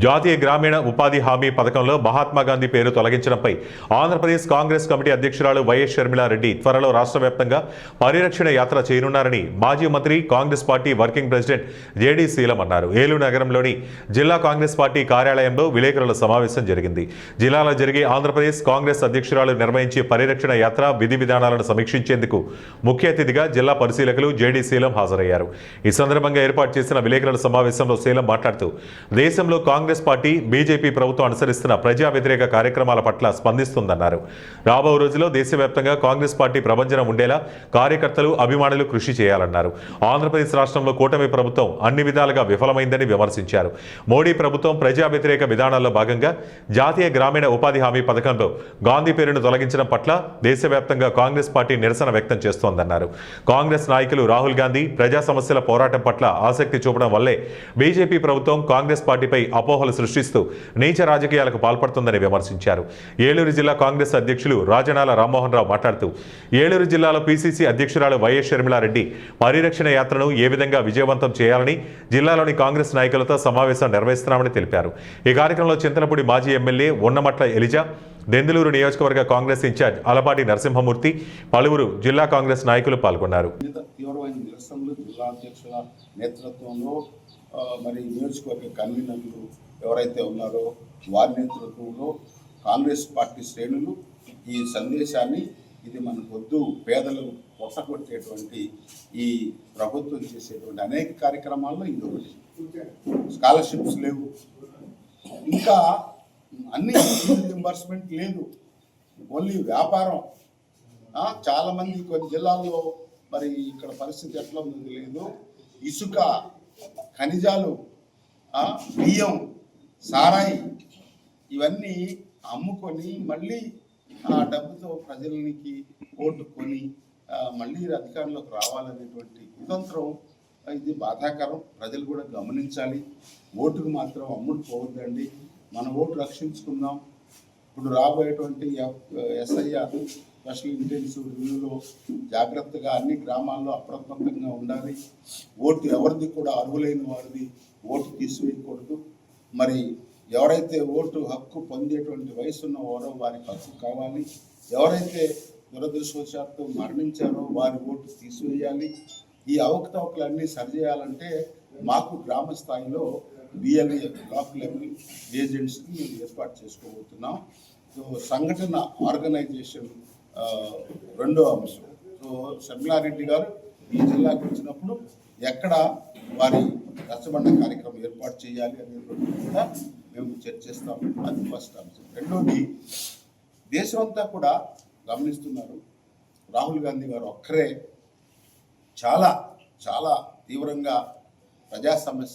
జాతీయ గ్రామీణ ఉపాధి హామీ పథకంలో మహాత్మా గాంధీ పేరు తొలగించడంపై ఆంధ్రప్రదేశ్ కాంగ్రెస్ కమిటీ అధ్యక్షురాలు వైఎస్ షర్మిలారెడ్డి త్వరలో రాష్ట్ర వ్యాప్తంగా పరిరక్షణ యాత్ర చేయనున్నారని మాజీ మంత్రి Congress party working president JD Seelam అన్నారు. ఏలూరు నగరంలోని జిల్లా కాంగ్రెస్ పార్టీ కార్యాలయంలో విలేకరుల సమావేశం జరిగింది. జిల్లాలో జరిగే ఆంధ్రప్రదేశ్ కాంగ్రెస్ అధ్యక్షురాలు నిర్వహించే పరిరక్షణ యాత్ర విధి విధానాలను సమీక్షించేందుకు ముఖ్య అతిథిగా జిల్లా పరిశీలకులు జేడీ శీలం హాజరయ్యారు. ఈ సందర్భంగా ఏర్పాటు చేసిన విలేకరుల సమావేశంలో శీలం మాట్లాడుతూ దేశంలో కాంగ్రెస్ పార్టీ బీజేపీ ప్రభుత్వం అనుసరిస్తున్న ప్రజా వ్యతిరేక కార్యక్రమాల పట్ల స్పందిస్తుందన్నారు. రాబో రోజుల్లో దేశవ్యాప్తంగా కాంగ్రెస్ పార్టీ ప్రభంజనం ఉండేలా కార్యకర్తలు అభిమానులు కృషి చేయాలన్నారు. ఆంధ్రప్రదేశ్ రాష్ట్రంలో కూటమి ప్రభుత్వం అన్ని విధాలుగా విఫలమైందని విమర్శించారు. మోడీ ప్రభుత్వం ప్రజా వ్యతిరేక విధానాల్లో భాగంగా జాతీయ గ్రామీణ ఉపాధి హామీ పథకంలో గాంధీ పేరును తొలగించడం పట్ల దేశవ్యాప్తంగా కాంగ్రెస్ పార్టీ నిరసన వ్యక్తం చేస్తోందన్నారు. కాంగ్రెస్ నాయకులు రాహుల్ గాంధీ ప్రజా సమస్యల పోరాటం పట్ల ఆసక్తి చూపడం వల్లే బీజేపీ ప్రభుత్వం కాంగ్రెస్ పార్టీపై అపోహలు సృష్టిస్తూ నీచ రాజకీయాలకు పాల్పడుతుందని విమర్శించారు. ఏలూరు జిల్లా కాంగ్రెస్ అధ్యక్షులు రాజనాల రామ్మోహన్ రావు మాట్లాడుతూ ఏలూరు జిల్లాలో పీసీసీ అధ్యక్షురాలు వైఎస్ షర్మిలారెడ్డి పరిరక్షణ యాత్రను ఏ విధంగా విజయవంతం చేయాలని జిల్లాలోని కాంగ్రెస్ నాయకులతో సమావేశం నిర్వహిస్తున్నామని తెలిపారు. ఈ కార్యక్రమంలో చింతలపూడి మాజీ ఎమ్మెల్యే ఉన్నమట్ల ఎలిజా, దెందులూరు నియోజకవర్గ కాంగ్రెస్ ఇన్ఛార్జ్ అలపాటి నరసింహమూర్తి, పలువురు జిల్లా కాంగ్రెస్ నాయకులు పాల్గొన్నారు. మరి నియోజకవర్గ కన్వీనర్లు ఎవరైతే ఉన్నారో వారి నేతృత్వంలో కాంగ్రెస్ పార్టీ శ్రేణులు ఈ సందేశాన్ని, ఇది మనకు వద్దు, పేదలు పొట్టగొట్టేటువంటి ఈ ప్రభుత్వం చేసేటువంటి అనేక కార్యక్రమాల్లో ఇది ఒకటి. స్కాలర్షిప్స్ లేవు, ఇంకా అన్ని రీయింబర్స్మెంట్ లేదు, ఓన్లీ వ్యాపారం. చాలామంది కొన్ని జిల్లాల్లో మరి ఇక్కడ పరిస్థితి ఎట్లా ఉంది లేదు, ఇసుక, ఖనిజాలు, బియ్యం, సారాయి ఇవన్నీ అమ్ముకొని మళ్ళీ ఆ డబ్బుతో ప్రజలకి ఓటు కొని మళ్ళీ అధికారంలోకి రావాలనేటువంటి కుతంత్రం. ఇది బాధాకరం. ప్రజలు కూడా గమనించాలి. ఓటుకు మాత్రం అమ్ముడు పోవద్దండి. మన ఓటు రక్షించుకుందాం. ఇప్పుడు రాబోయేటువంటి ఎస్ఐఆర్ స్పెషల్ ఇంటెన్సివ్ రివ్యూలో జాగ్రత్తగా అన్ని గ్రామాల్లో అప్రమత్తంగా ఉండాలి. ఓటు ఎవరిది కూడా అర్హులైన వారిది ఓటు తీసివేయకూడదు. మరి ఎవరైతే ఓటు హక్కు పొందేటువంటి వయసు ఉన్నవారో వారికి హక్కు కావాలి. ఎవరైతే దురదృష్టవశాత్తు మరణించారో వారి ఓటు తీసివేయాలి. ఈ అవకతవకలన్నీ సరిచేయాలంటే మాకు గ్రామ స్థాయిలో బిఎల్ఏ బ్లాక్ లెవెల్ ఏజెంట్స్ని ఏర్పాటు చేసుకోబోతున్నాం. సో సంఘటన ఆర్గనైజేషన్ రెండో అంశం. సో షర్మిలారెడ్డి గారు ఈ జిల్లాకు వచ్చినప్పుడు ఎక్కడ వారి రచ్చబండ కార్యక్రమం ఏర్పాటు చేయాలి అనేటువంటి కూడా మేము చర్చిస్తాం. అది ఫస్ట్ అంశం. రెండోది, దేశం అంతా కూడా గమనిస్తున్నారు. రాహుల్ గాంధీ గారు ఒక్కరే చాలా చాలా తీవ్రంగా ప్రజా సమస్య